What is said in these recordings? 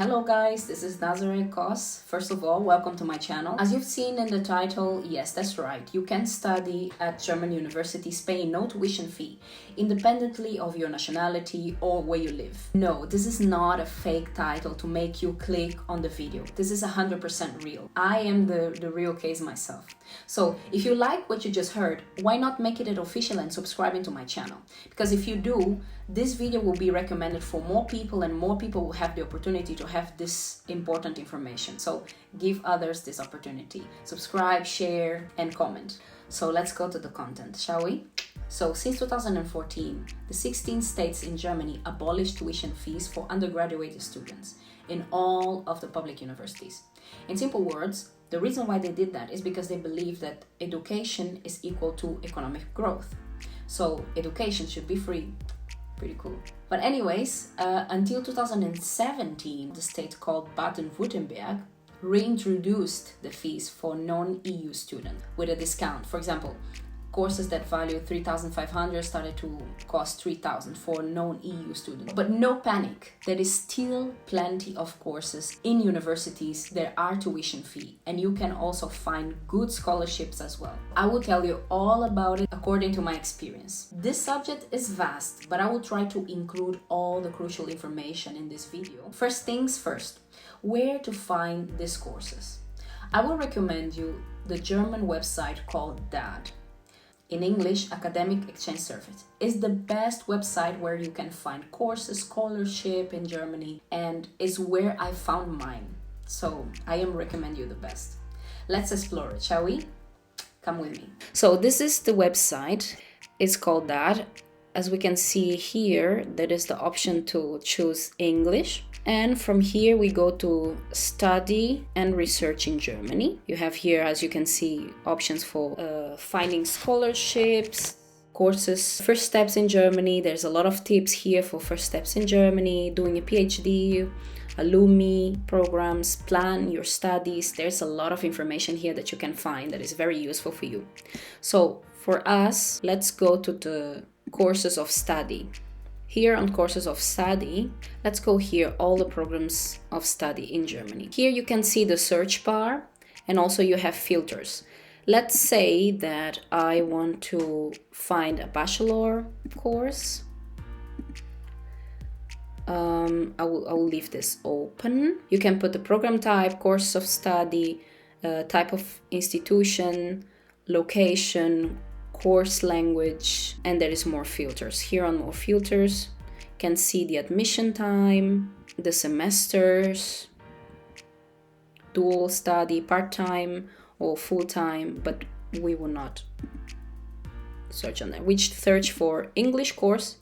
Hello guys, this is Nazare Kos. First of all, welcome to my channel. As you've seen in the title, yes, that's right. You can study at German universities paying no tuition fee, independently of your nationality or where you live. No, this is not a fake title to make you click on the video. This is 100% real. I am the real case myself. So if you like what you just heard, why not make it official and subscribing to my channel? Because if you do, this video will be recommended for more people and more people will have the opportunity to have this important information. So give others this opportunity. Subscribe, share, and comment. So let's go to the content, shall we? So since 2014, the 16 states in Germany abolished tuition fees for undergraduate students in all of the public universities. In simple words, the reason why they did that is because they believe that education is equal to economic growth. So education should be free. Pretty cool. But anyways, until 2017, the state called Baden-Württemberg reintroduced the fees for non-EU students with a discount. For example, courses that value 3,500 started to cost 3,000 for non-EU students. But no panic, there is still plenty of courses in universities that are tuition fee, and you can also find good scholarships as well. I will tell you all about it according to my experience. This subject is vast, but I will try to include all the crucial information in this video. First things first, where to find these courses? I will recommend you the German website called DAD. In English, Academic Exchange Service is the best website where you can find courses, scholarship in Germany, and is where I found mine. So I am recommend you the best. Let's explore it, shall we? Come with me. So this is the website. It's called that. As we can see here, there is the option to choose English. And from here we go to study and research in Germany. You have here, as you can see, options for finding scholarships, courses, first steps in Germany. There's a lot of tips here for first steps in Germany, doing a PhD, alumni programs, plan your studies. There's a lot of information here that you can find that is very useful for you. So for us, let's go to the courses of study. Here on courses of study, let's go here, all the programs of study in Germany. Here you can see the search bar and also you have filters. Let's say that I want to find a bachelor course. I will leave this open. You can put the program type, course of study, type of institution, location, course language, and there is more filters. Here on more filters, you can see the admission time, the semesters, dual study, part-time or full-time, but we will not search on that. We search for English course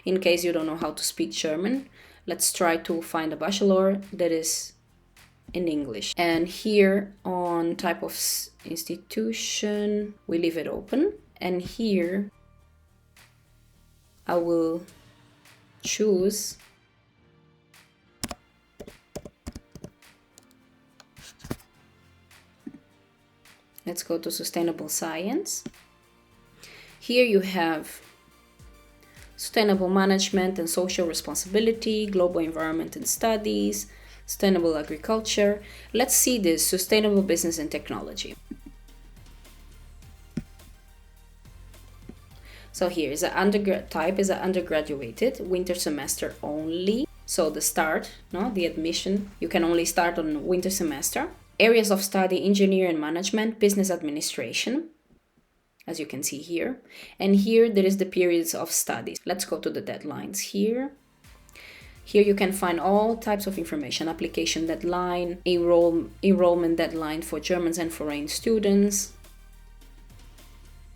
in case you don't know how to speak German. Let's try to find a bachelor that is in English. And here on type of institution, we leave it open. And here I will choose let's go to sustainable science. Here you have sustainable management and social responsibility, global environment and studies, sustainable agriculture. Let's see this, sustainable business and technology. So here is an undergrad type, is an undergraduated, winter semester only. So the start, the admission, you can only start on winter semester. Areas of study, engineer and management, business administration, as you can see here. And here there is the periods of studies. Let's go to the deadlines here. Here you can find all types of information, application deadline, enrollment deadline for Germans and foreign students.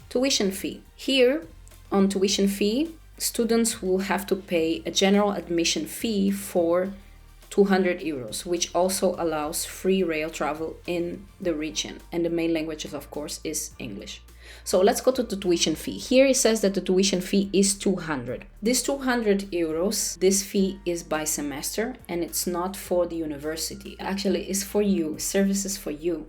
Tuition fee. Here, on tuition fee, students will have to pay a general admission fee for 200 euros, which also allows free rail travel in the region. And the main language, of course, is English. So let's go to the tuition fee. Here it says that the tuition fee is 200. This 200 euros, this fee is by semester and it's not for the university. Actually, it's for you, services for you.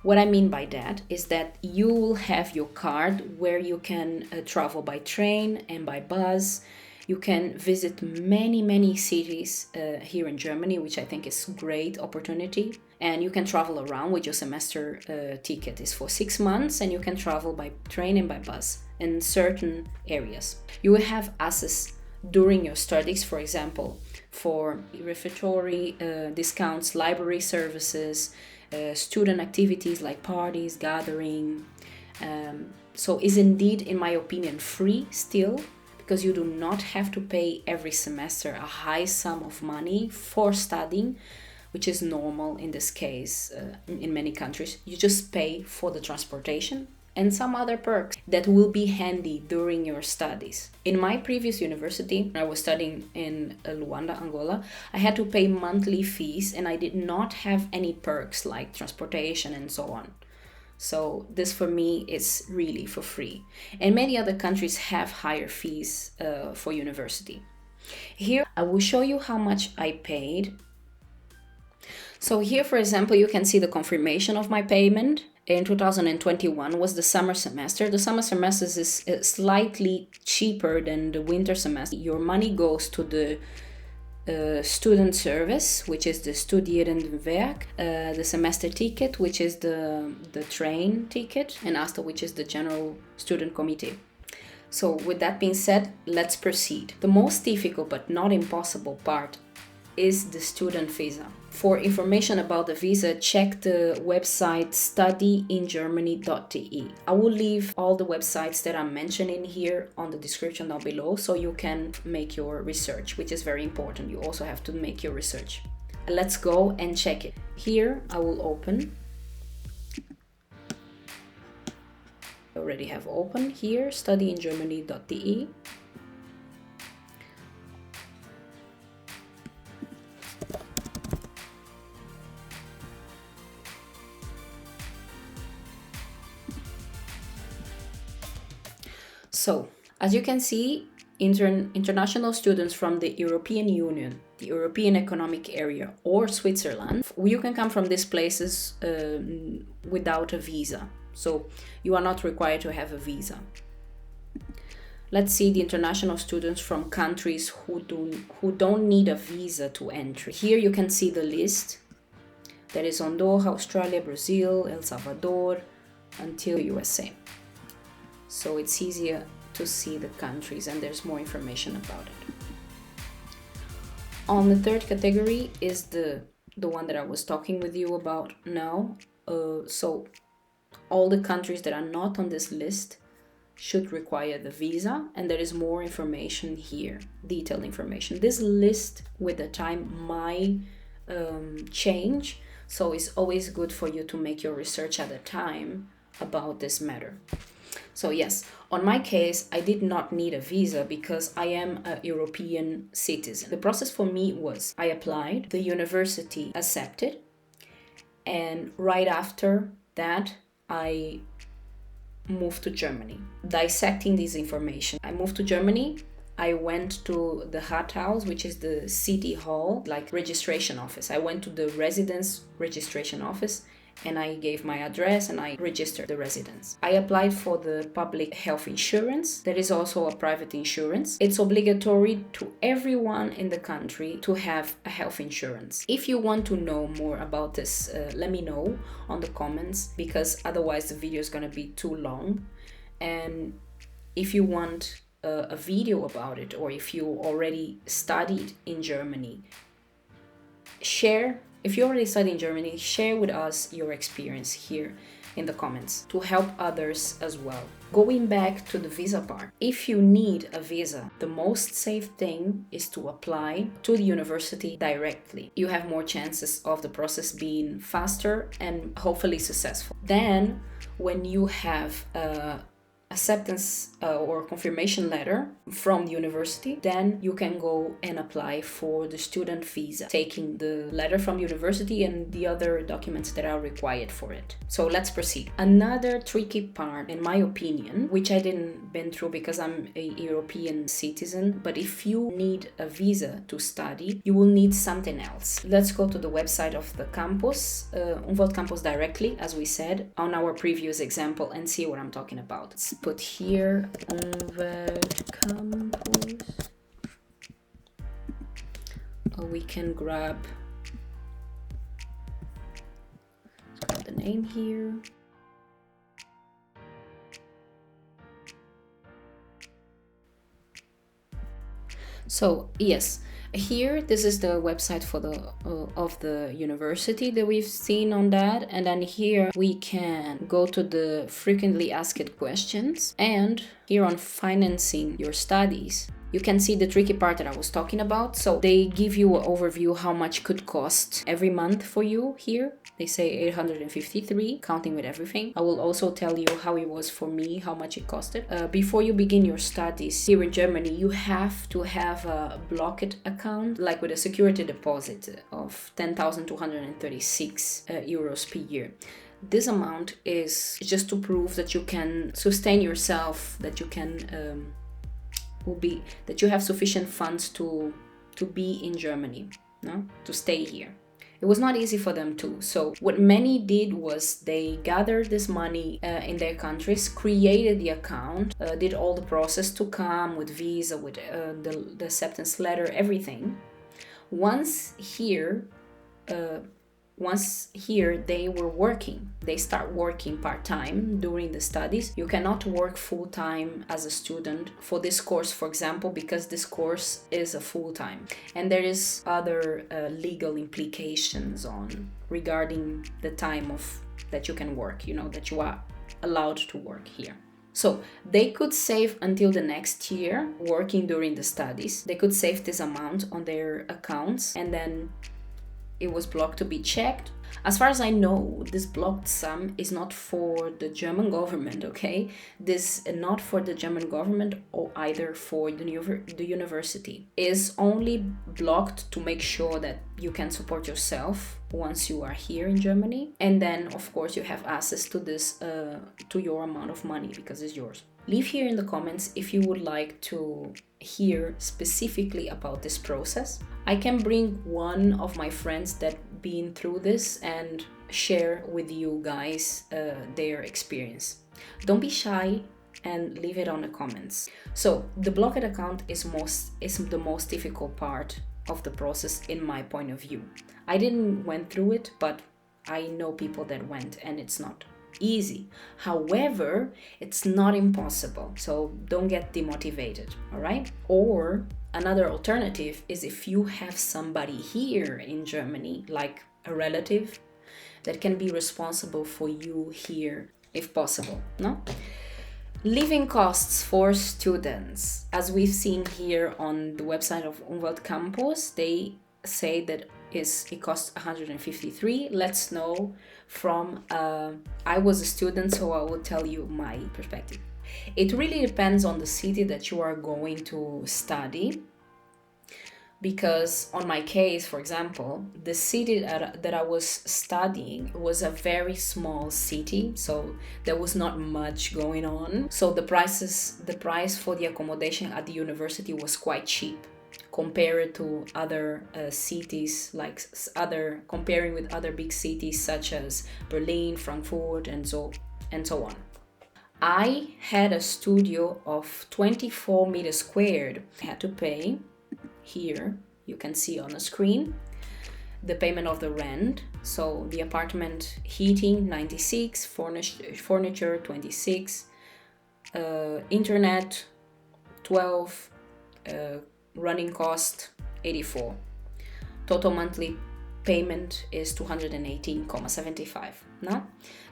What I mean by that is that you will have your card where you can travel by train and by bus. You can visit many cities here in Germany, which I think is a great opportunity. And you can travel around with your semester ticket. It's for 6 months, and you can travel by train and by bus in certain areas. You will have access during your studies, for example, for refectory discounts, library services, student activities like parties, gathering. So is indeed, in my opinion, free still, because you do not have to pay every semester a high sum of money for studying, which is normal in this case in many countries. You just pay for the transportation and some other perks that will be handy during your studies. In my previous university, I was studying in Luanda, Angola, I had to pay monthly fees and I did not have any perks like transportation and so on. So this for me is really for free. And many other countries have higher fees for university. Here I will show you how much I paid. So here, for example, you can see the confirmation of my payment. In 2021 was the summer semester. The summer semester is slightly cheaper than the winter semester. Your money goes to the student service, which is the Studierendenwerk, the semester ticket, which is the train ticket, and ASTA, which is the general student committee. So with that being said, let's proceed. The most difficult but not impossible part is the student visa. For information about the visa, check the website studyingermany.de. I will leave all the websites that I'm mentioning here on the description down below, so you can make your research, which is very important. You also have to make your research. Let's go and check it. Here I will open. I already have open here, studyingermany.de. So, as you can see, international students from the European Union, the European Economic Area, or Switzerland, you can come from these places without a visa. So, you are not required to have a visa. Let's see the international students from countries who don't need a visa to enter. Here you can see the list. That is Andorra, Australia, Brazil, El Salvador, until USA. So it's easier to see the countries and there's more information about it. On the third category is the one that I was talking with you about now. So all the countries that are not on this list should require the visa, and there is more information here, detailed information. This list with the time might change, so it's always good for you to make your research at a time about this matter. So yes, on my case, I did not need a visa because I am a European citizen. The process for me was I applied, the university accepted, and right after that, I moved to Germany. Dissecting this information, I moved to Germany. I went to the Rathaus, which is the city hall, like registration office. I went to the residence registration office and I gave my address and I registered the residence. I applied for the public health insurance. There is also a private insurance. It's obligatory to everyone in the country to have a health insurance. If you want to know more about this, let me know on the comments, because otherwise the video is gonna be too long. And if you want a video about it, or if you already studied in Germany, if you already studied in Germany, share with us your experience here in the comments to help others as well. Going back to the visa part, if you need a visa, the most safe thing is to apply to the university directly. You have more chances of the process being faster and hopefully successful. Then, when you have acceptance or confirmation letter from the university, then you can go and apply for the student visa, taking the letter from university and the other documents that are required for it. So let's proceed. Another tricky part, in my opinion, which I didn't been through because I'm a European citizen, but if you need a visa to study, you will need something else. Let's go to the website of the campus, Umwelt campus directly, as we said on our previous example, and see what I'm talking about. Let's put here Umwelt campus. we can grab the name here. So yes, here this is the website for the of the university that we've seen on that, and then here we can go to the frequently asked questions, and here on financing your studies you can see the tricky part that I was talking about. So they give you an overview how much could cost every month for you here. They say 853, counting with everything. I will also tell you how it was for me, how much it costed. Before you begin your studies here in Germany, you have to have a blocked account, like with a security deposit of 10,236 euros per year. This amount is just to prove that you can sustain yourself, that you can that you have sufficient funds to be in Germany, no? To stay here. It was not easy for them too. So what many did was they gathered this money in their countries, created the account, did all the process to come with visa, with the acceptance letter, everything. Once here they were working. They start working part-time during the studies. You cannot work full-time as a student for this course, for example, because this course is a full-time. And there is other legal implications regarding the time that you can work, that you are allowed to work here. So they could save until the next year working during the studies. They could save this amount on their accounts, and then it was blocked to be checked. As far as I know, this blocked sum is not for the German government, okay? This is not for the German government or either for the university. It's only blocked to make sure that you can support yourself once you are here in Germany. And then, of course, you have access to this, to your amount of money because it's yours. Leave here in the comments if you would like to hear specifically about this process. I can bring one of my friends that been through this and share with you guys their experience. Don't be shy and leave it on the comments. So the blocked account is the most difficult part of the process in my point of view. I didn't went through it, but I know people that went, and it's not easy. However, it's not impossible, so don't get demotivated, all right? Or another alternative is if you have somebody here in Germany, like a relative, that can be responsible for you here if possible, no? Living costs for students. As we've seen here on the website of Umwelt Campus, they say that it costs 153. Let's know from I was a student, so I will tell you my perspective. It really depends on the city that you are going to study, because on my case, for example, the city that I was studying was a very small city, so there was not much going on. So the price for the accommodation at the university was quite cheap compared to other cities, comparing with other big cities such as Berlin, Frankfurt, and so on. I had a studio of 24 meters squared. I had to pay, here you can see on the screen, the payment of the rent. So the apartment heating 96, furniture 26, internet 12, running cost 84. Total monthly payment is 218.75. Now,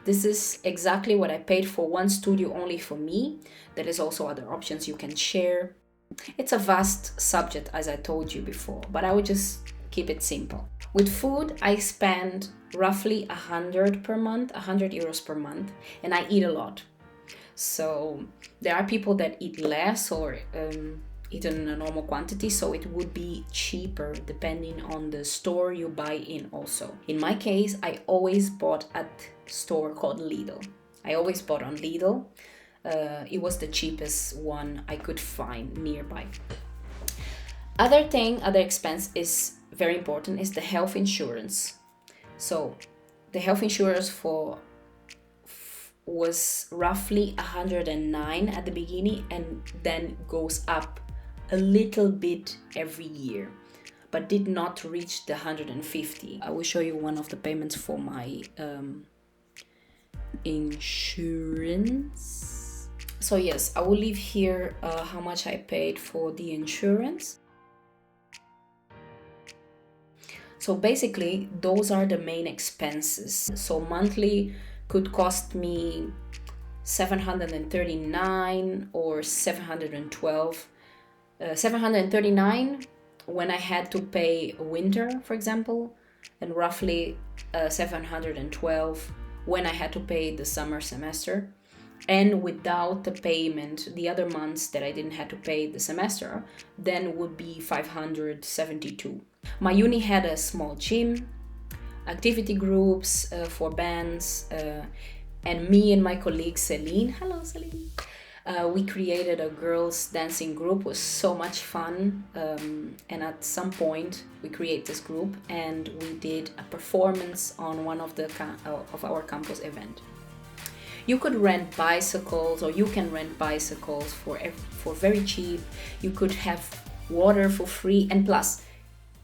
this is exactly what I paid for one studio only for me. There is also other options you can share. It's a vast subject, as I told you before, but I would just keep it simple. With food, I spend roughly 100 euros per month, and I eat a lot. So there are people that eat less or eat in a normal quantity, so it would be cheaper depending on the store you buy in also. In my case, I always bought at a store called Lidl. I always bought on Lidl. It was the cheapest one I could find nearby. Other expense is very important is the health insurance. So the health insurance was roughly 109 at the beginning, and then goes up a little bit every year. but did not reach the 150. I will show you one of the payments for my insurance. So yes, I will leave here how much I paid for the insurance. So basically, those are the main expenses. So monthly could cost me 739 or 712. 739 when I had to pay winter, for example, and roughly 712 when I had to pay the summer semester. And without the payment, the other months that I didn't have to pay the semester, then would be 572. My uni had a small gym, activity groups for bands, and me and my colleague Celine, hello Celine, we created a girls dancing group. It was so much fun, and at some point we create this group and we did a performance on one of our campus event. You could rent bicycles, or you can rent bicycles for very cheap. You could have water for free, and plus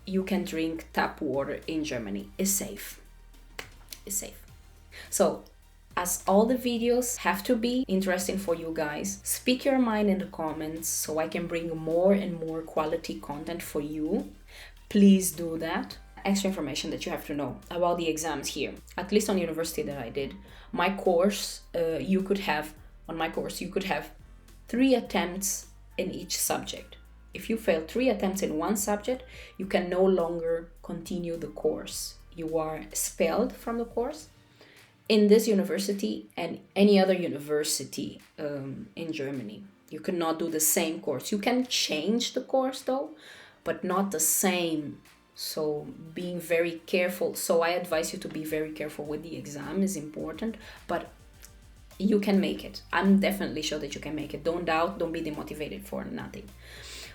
you can drink tap water in Germany. It's safe. It's safe. So as all the videos have to be interesting for you guys, speak your mind in the comments so I can bring more and more quality content for you. Please do that. Extra information that you have to know about the exams here, at least on the university that I did. My course, you could have 3 attempts in each subject. If you fail 3 attempts in one subject, you can no longer continue the course. You are expelled from the course. In this university and any other university in Germany, you cannot do the same course. You can change the course though, but not the same. So being very careful. So I advise you to be very careful with the exam is important, but you can make it. I'm definitely sure that you can make it. Don't doubt, don't be demotivated for nothing.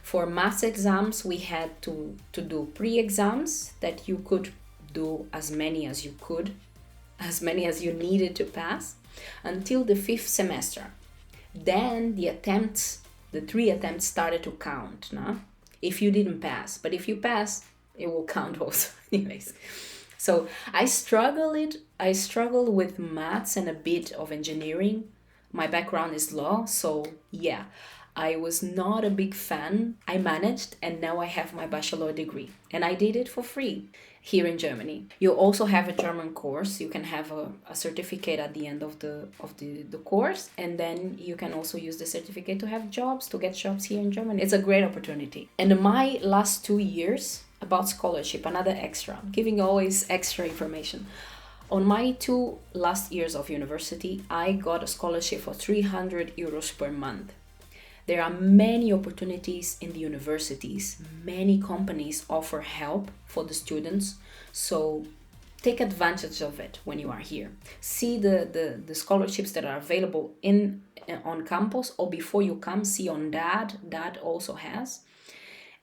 For maths exams, we had to do pre-exams that you could do as many as you could, as many as you needed to pass until the 5th semester. Then the 3 attempts started to count, no? If you didn't pass, but if you pass, it will count also. Anyways, so I struggled with maths and a bit of engineering. My background is law, so yeah, I was not a big fan. I managed, and now I have my bachelor degree, and I did it for free here in Germany. You also have a German course. You can have a certificate at the end of the course, and then you can also use the certificate to have jobs, to get jobs here in Germany. It's a great opportunity. And in my last 2 years, about scholarship, another extra, giving always extra information. On my 2 last years of university, I got a scholarship for 300 euros per month. There are many opportunities in the universities. Many companies offer help for the students. So take advantage of it when you are here. See the scholarships that are available on campus, or before you come, see on DAD also has.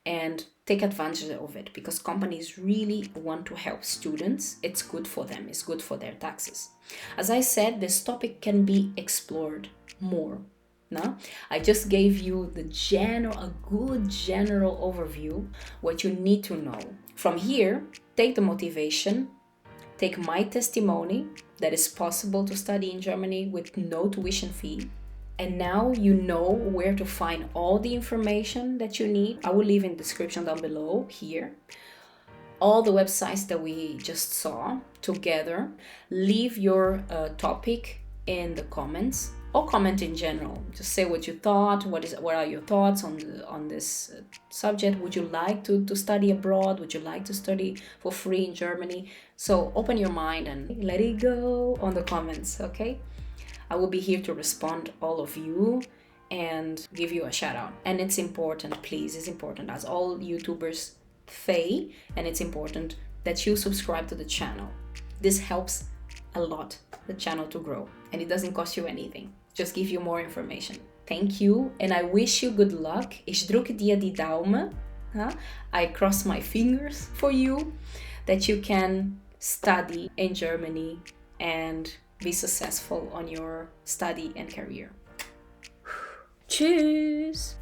And take advantage of it, because companies really want to help students. It's good for them. It's good for their taxes. As I said, this topic can be explored more. No? I just gave you a good general overview, what you need to know. From here, take the motivation, take my testimony that it's possible to study in Germany with no tuition fee. And now you know where to find all the information that you need. I will leave in the description down below here all the websites that we just saw together. Leave your topic in the comments, or comment in general. Just say what you thought. What are your thoughts on this subject? Would you like to study abroad? Would you like to study for free in Germany? So open your mind and let it go on the comments, okay? I will be here to respond all of you and give you a shout out. And it's important, please, it's important, as all YouTubers say, and it's important that you subscribe to the channel. This helps a lot the channel to grow, and it doesn't cost you anything. Just give you more information. Thank you, and I wish you good luck. Ich drücke dir die Daumen. I cross my fingers for you that you can study in Germany and be successful on your study and career. Tschüss!